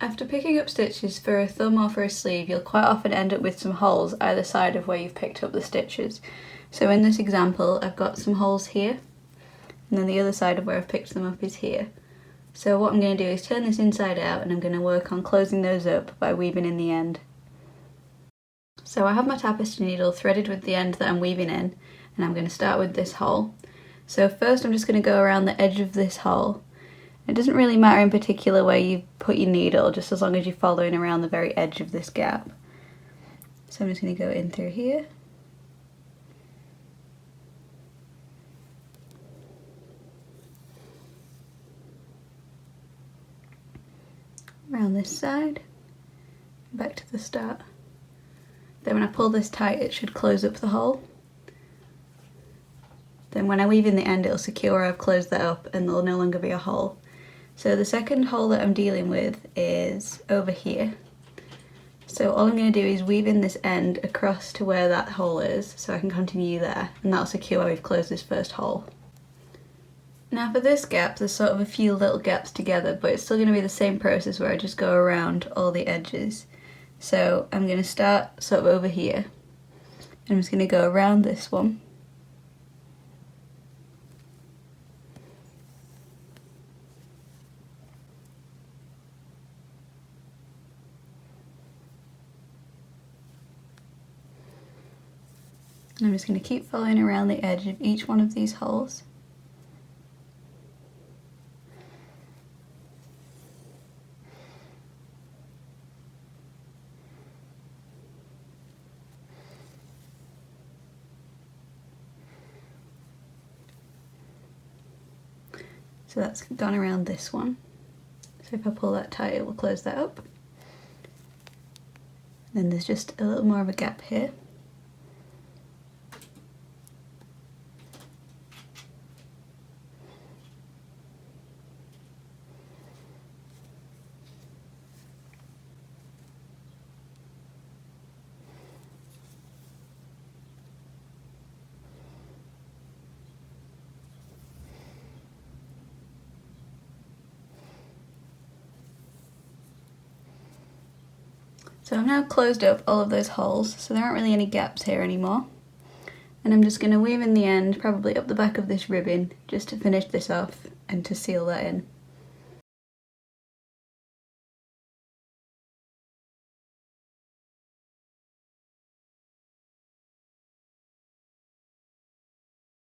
After picking up stitches for a thumb or for a sleeve, you'll quite often end up with some holes either side of where you've picked up the stitches. So in this example, I've got some holes here, and then the other side of where I've picked them up is here. So what I'm going to do is turn this inside out, and I'm going to work on closing those up by weaving in the end. So I have my tapestry needle threaded with the end that I'm weaving in, and I'm going to start with this hole. So first I'm just going to go around the edge of this hole. It doesn't really matter in particular where you put your needle, just as long as you're following around the very edge of this gap. So I'm just going to go in through here. Around this side, back to the start. Then when I pull this tight, it should close up the hole. Then when I weave in the end, it'll secure where I've closed that up and there'll no longer be a hole. So the second hole that I'm dealing with is over here. So all I'm going to do is weave in this end across to where that hole is, so I can continue there, and that'll secure where we've closed this first hole. Now for this gap, there's sort of a few little gaps together, but it's still going to be the same process where I just go around all the edges. So I'm going to start sort of over here, and I'm just going to go around this one. And I'm just going to keep following around the edge of each one of these holes. So that's gone around this one. So if I pull that tight, it will close that up. Then there's just a little more of a gap here. So I've now closed up all of those holes, so there aren't really any gaps here anymore. And I'm just going to weave in the end, probably up the back of this ribbon, just to finish this off and to seal that in.